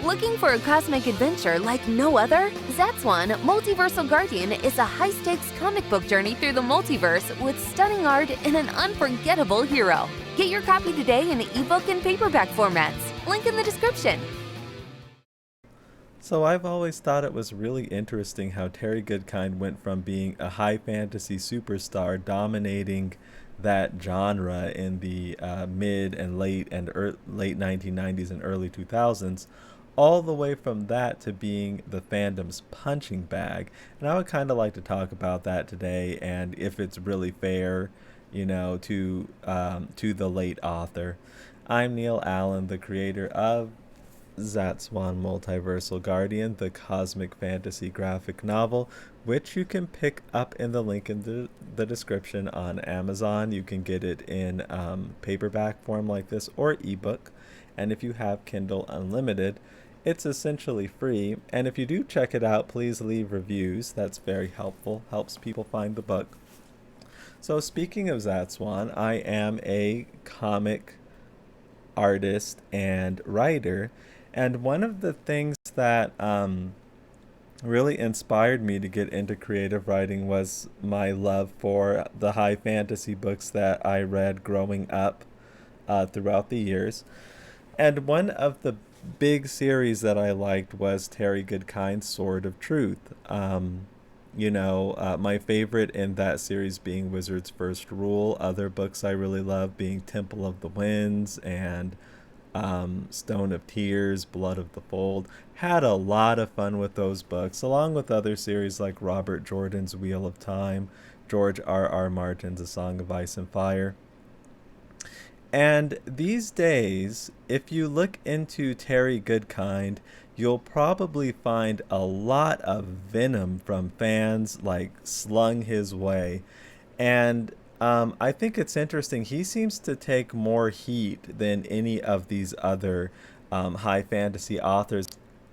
Looking for a cosmic adventure like no other? ZATSWAN, Multiversal Guardian is a high-stakes comic book journey through the multiverse with stunning art and an unforgettable hero. Get your copy today in ebook and paperback formats. Link in the description. So I've always thought it was really interesting how Terry Goodkind went from being a high fantasy superstar dominating that genre in the mid and late 1990s and early 2000s, all the way from that to being the fandom's punching bag. And I would kind of like to talk about that today, and if it's really fair, to the late author. I'm Neil Allen, the creator of ZATSWAN Multiversal Guardian, the cosmic fantasy graphic novel, which you can pick up in the link in the description on Amazon. You can get it in paperback form like this or ebook. And if you have Kindle Unlimited, it's essentially free. And if you do check it out, please leave reviews. That's very helpful, helps people find the book. So speaking of ZATSWAN, I am a comic artist and writer. And one of the things that really inspired me to get into creative writing was my love for the high fantasy books that I read growing up throughout the years. And one of the big series that I liked was Terry Goodkind's Sword of Truth. My favorite in that series being Wizard's First Rule. Other books I really love being Temple of the Winds and Stone of Tears, Blood of the Fold. Had a lot of fun with those books, along with other series like Robert Jordan's Wheel of Time, George R.R. Martin's A Song of Ice and Fire. And these days, if you look into Terry Goodkind, you'll probably find a lot of venom from fans slung his way. And I think it's interesting. He seems to take more heat than any of these other high fantasy authors.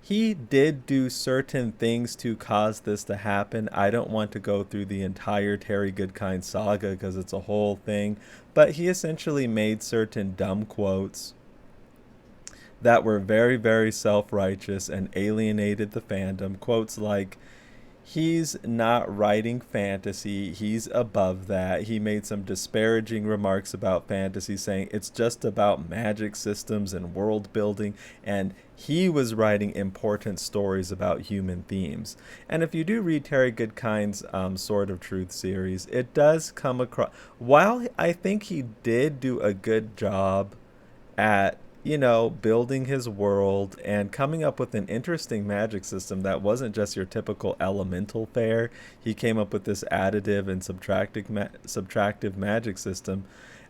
He did do certain things to cause this to happen. I don't want to go through the entire Terry Goodkind saga because it's a whole thing, but he essentially made certain dumb quotes that were very, very self-righteous and alienated the fandom. Quotes like, he's not writing fantasy, he's above that. He made some disparaging remarks about fantasy, saying it's just about magic systems and world building, and he was writing important stories about human themes. And if you do read Terry Goodkind's Sword of Truth series, it does come across, while I think he did do a good job at building his world and coming up with an interesting magic system that wasn't just your typical elemental fare. He came up with this additive and subtractive magic system.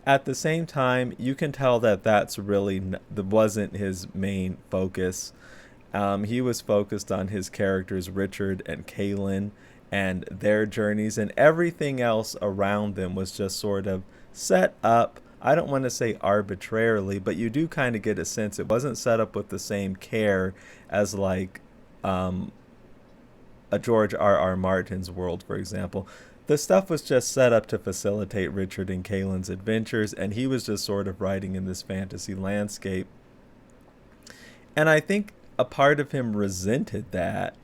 At the same time, you can tell that that's really wasn't his main focus. He was focused on his characters, Richard and Kaylin, and their journeys, and everything else around them was just sort of set up. I don't want to say arbitrarily, but you do kind of get a sense it wasn't set up with the same care as a George R.R. Martin's world, for example. The stuff was just set up to facilitate Richard and Kaylin's adventures, and he was just sort of writing in this fantasy landscape. And I think a part of him resented that.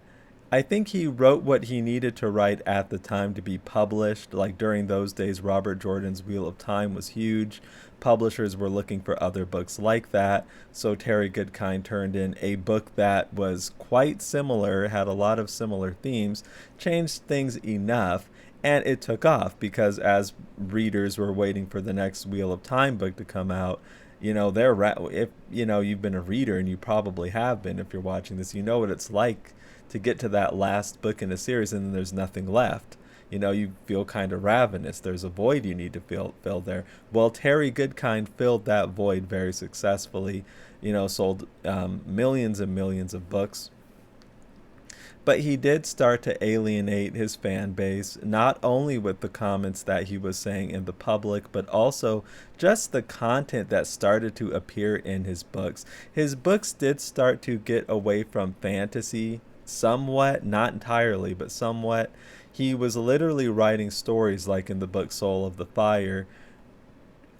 I think he wrote what he needed to write at the time to be published. Like during those days, Robert Jordan's Wheel of Time was huge. Publishers were looking for other books like that. So Terry Goodkind turned in a book that was quite similar, had a lot of similar themes, changed things enough, and it took off because as readers were waiting for the next Wheel of Time book to come out, if you've been a reader, and you probably have been if you're watching this, you know what it's like to get to that last book in a series and then there's nothing left. You feel kind of ravenous. There's a void you need to fill there. Well, Terry Goodkind filled that void very successfully, sold millions and millions of books. But he did start to alienate his fan base, not only with the comments that he was saying in the public, but also just the content that started to appear in his books. His books did start to get away from fantasy somewhat, not entirely, but somewhat. He was literally writing stories like in the book Soul of the Fire,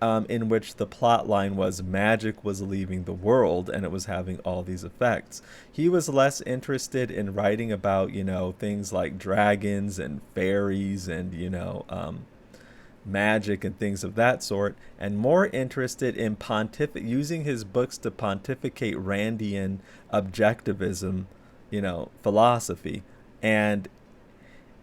in which the plot line was magic was leaving the world and it was having all these effects. He was less interested in writing about, things like dragons and fairies and, magic and things of that sort, and more interested in using his books to pontificate Randian objectivism, philosophy. And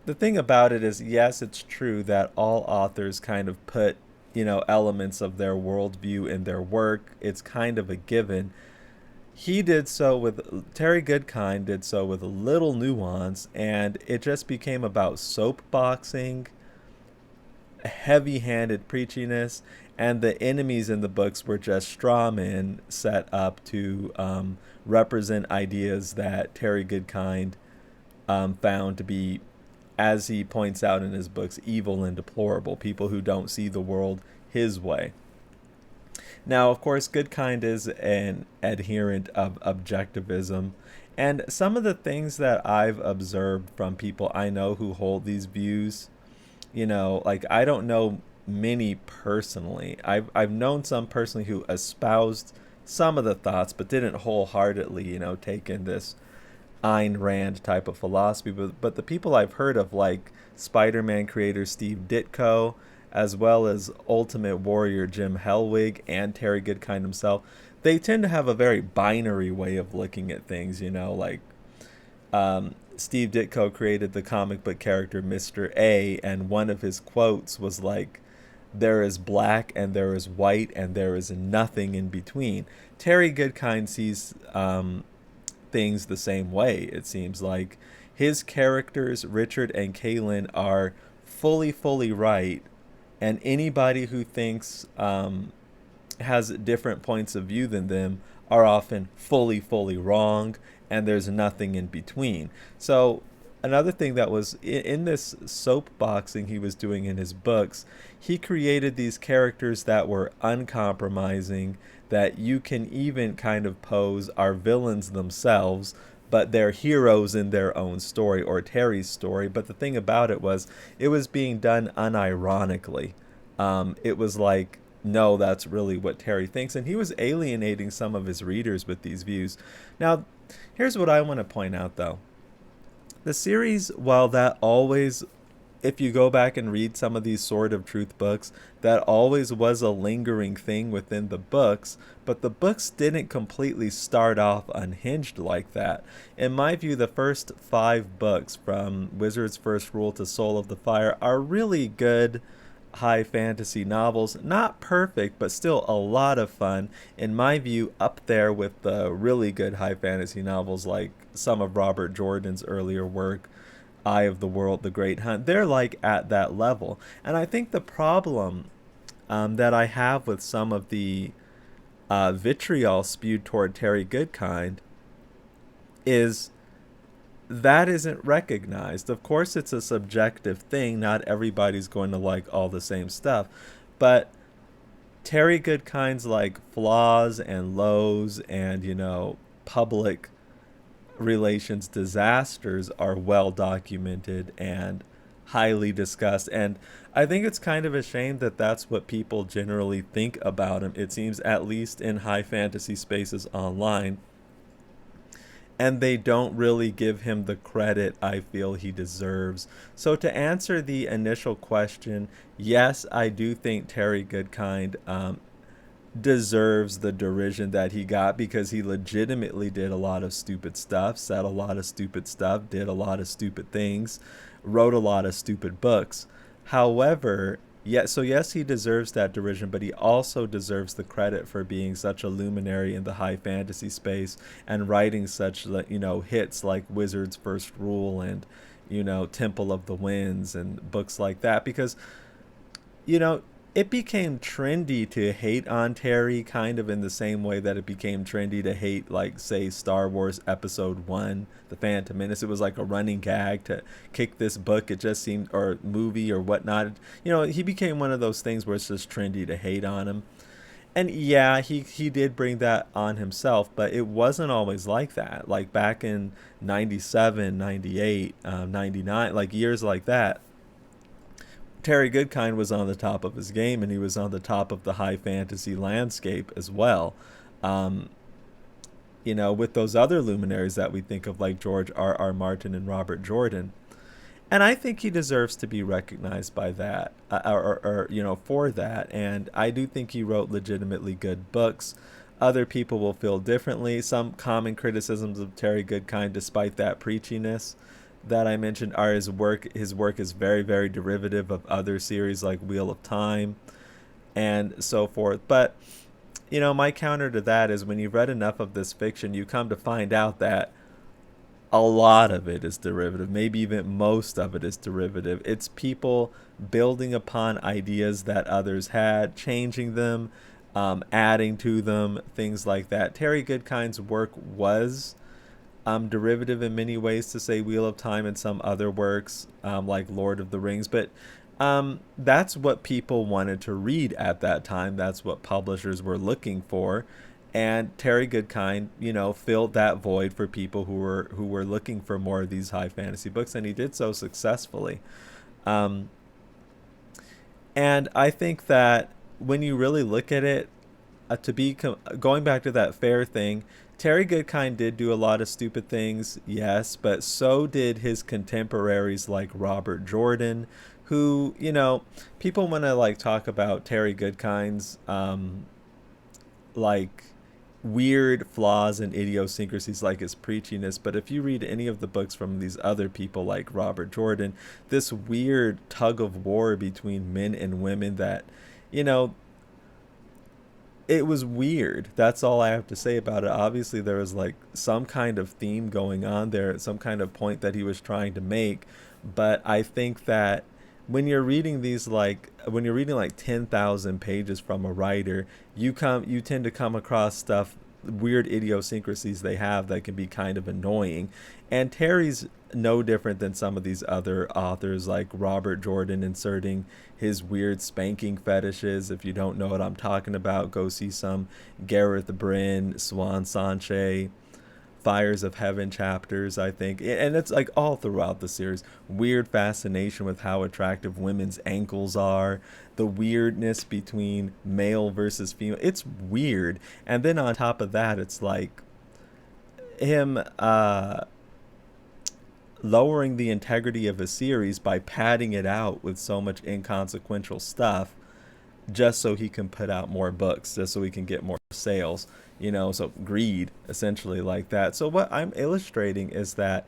the thing about it is, yes, it's true that all authors kind of put, elements of their worldview in their work. It's kind of a given. Terry Goodkind did so with a little nuance, and it just became about soapboxing, heavy-handed preachiness, and the enemies in the books were just straw men set up to represent ideas that Terry Goodkind found to be, as he points out in his books, evil and deplorable, people who don't see the world his way. Now, of course, Goodkind is an adherent of objectivism, and some of the things that I've observed from people I know who hold these views, like, I don't know many personally. I've known some personally who espoused some of the thoughts, but didn't wholeheartedly, take in this Ayn Rand type of philosophy. But the people I've heard of, like Spider-Man creator Steve Ditko, as well as Ultimate Warrior Jim Hellwig and Terry Goodkind himself, they tend to have a very binary way of looking at things, like Steve Ditko created the comic book character Mr. A, and one of his quotes was like, "There is black and there is white and there is nothing in between." Terry Goodkind sees things the same way. It seems like his characters, Richard and Kaylin, are fully right, and anybody who thinks has different points of view than them are often fully wrong, and there's nothing in between. So another thing that was in this soapboxing he was doing in his books, he created these characters that were uncompromising, that you can even kind of pose are villains themselves, but they're heroes in their own story, or Terry's story. But the thing about it was being done unironically. It was like, no, that's really what Terry thinks, and he was alienating some of his readers with these views. Now, here's what I want to point out, though. The series, while that always, if you go back and read some of these Sword of Truth books, that always was a lingering thing within the books, but the books didn't completely start off unhinged like that. In my view, the first 5 books, from Wizard's First Rule to Soul of the Fire, are really good high fantasy novels. Not perfect, but still a lot of fun. In my view, up there with the really good high fantasy novels like some of Robert Jordan's earlier work, Eye of the World, The Great Hunt. They're like at that level. And I think the problem that I have with some of the vitriol spewed toward Terry Goodkind is that isn't recognized. Of course, it's a subjective thing. Not everybody's going to like all the same stuff. But Terry Goodkind's like flaws and lows and, public relations disasters are well documented and highly discussed. And I think it's kind of a shame that that's what people generally think about him. It seems, at least in high fantasy spaces online. And they don't really give him the credit I feel he deserves. So to answer the initial question, yes, I do think Terry Goodkind deserves the derision that he got, because he legitimately did a lot of stupid stuff, said a lot of stupid stuff, did a lot of stupid things, wrote a lot of stupid books. However, yes, he deserves that derision, but he also deserves the credit for being such a luminary in the high fantasy space and writing such, hits like Wizard's First Rule and, Temple of the Winds and books like that. Because, it became trendy to hate on Terry, kind of in the same way that it became trendy to hate, like, say, Star Wars Episode 1, The Phantom Menace. It was like a running gag to kick this book. It just seemed, or movie or whatnot. He became one of those things where it's just trendy to hate on him. And yeah, he did bring that on himself, but it wasn't always like that. Like back in 97, 98, 99, like years like that, Terry Goodkind was on the top of his game, and he was on the top of the high fantasy landscape as well. Um, with those other luminaries that we think of, like George R. Martin and Robert Jordan. And I think he deserves to be recognized by that, for that. And I do think he wrote legitimately good books. Other people will feel differently. Some common criticisms of Terry Goodkind, despite that preachiness that I mentioned, are his work. His work is very, very derivative of other series like Wheel of Time and so forth. But, my counter to that is when you've read enough of this fiction, you come to find out that a lot of it is derivative, maybe even most of it is derivative. It's people building upon ideas that others had, changing them, adding to them, things like that. Terry Goodkind's work was derivative in many ways to, say, Wheel of Time and some other works like Lord of the Rings, but that's what people wanted to read at that time. That's what publishers were looking for. And Terry Goodkind, filled that void for people who were looking for more of these high fantasy books, and he did so successfully. And I think that when you really look at it, going back to that fair thing, Terry Goodkind did do a lot of stupid things, yes, but so did his contemporaries like Robert Jordan, who, people want to talk about Terry Goodkind's weird flaws and idiosyncrasies like his preachiness, but if you read any of the books from these other people like Robert Jordan, this weird tug of war between men and women that, it was weird. That's all I have to say about it. Obviously there was some kind of theme going on there, some kind of point that he was trying to make, but I think that when you're reading 10,000 pages from a writer, you tend to come across stuff, weird idiosyncrasies they have that can be kind of annoying. And Terry's no different than some of these other authors like Robert Jordan inserting his weird spanking fetishes. If you don't know what I'm talking about, go see some Gareth Bryn, Swan Sanche, Fires of Heaven chapters, I think. And it's all throughout the series. Weird fascination with how attractive women's ankles are. The weirdness between male versus female. It's weird. And then on top of that, it's him lowering the integrity of a series by padding it out with so much inconsequential stuff just so he can put out more books, just so he can get more sales, so greed, essentially, like that. So what I'm illustrating is that,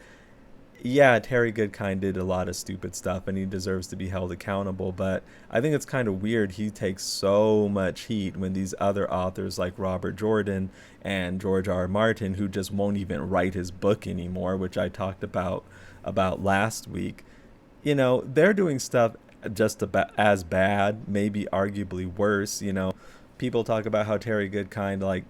yeah, Terry Goodkind did a lot of stupid stuff and he deserves to be held accountable, but I think it's kind of weird he takes so much heat when these other authors like Robert Jordan and George R. Martin, who just won't even write his book anymore, which I talked about last week, they're doing stuff just about as bad, maybe arguably worse. People talk about how Terry Goodkind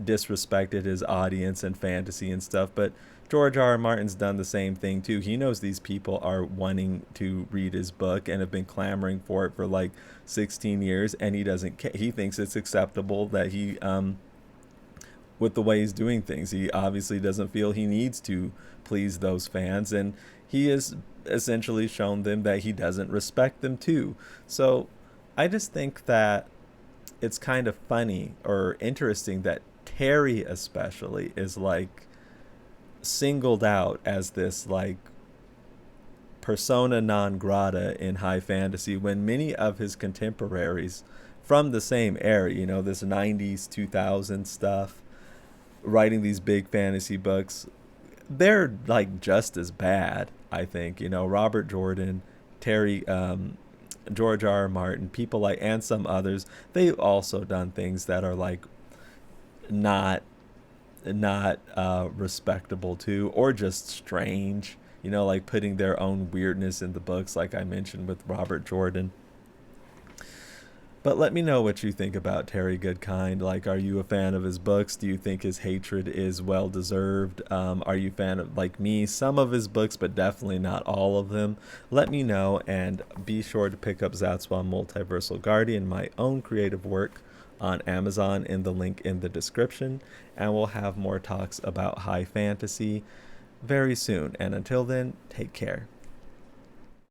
disrespected his audience and fantasy and stuff, but George R. R. Martin's done the same thing too. He knows these people are wanting to read his book and have been clamoring for it for 16 years, and he doesn't care. He thinks it's acceptable that he with the way he's doing things, he obviously doesn't feel he needs to please those fans, and he has essentially shown them that he doesn't respect them too. So I just think that it's kind of funny or interesting that Terry especially is singled out as this persona non grata in high fantasy, when many of his contemporaries from the same era, this 90s 2000s stuff, writing these big fantasy books, they're just as bad, I think. Robert Jordan, Terry, George R. R. Martin, people and some others, they've also done things that are not respectable too, or just strange, putting their own weirdness in the books, like I mentioned with Robert Jordan. But let me know what you think about Terry Goodkind. Are you a fan of his books? Do you think his hatred is well deserved? Are you a fan of, like me, some of his books, but definitely not all of them? Let me know, and be sure to pick up ZATSWAN Multiversal Guardian, my own creative work, on Amazon in the link in the description. And we'll have more talks about high fantasy very soon. And until then, take care.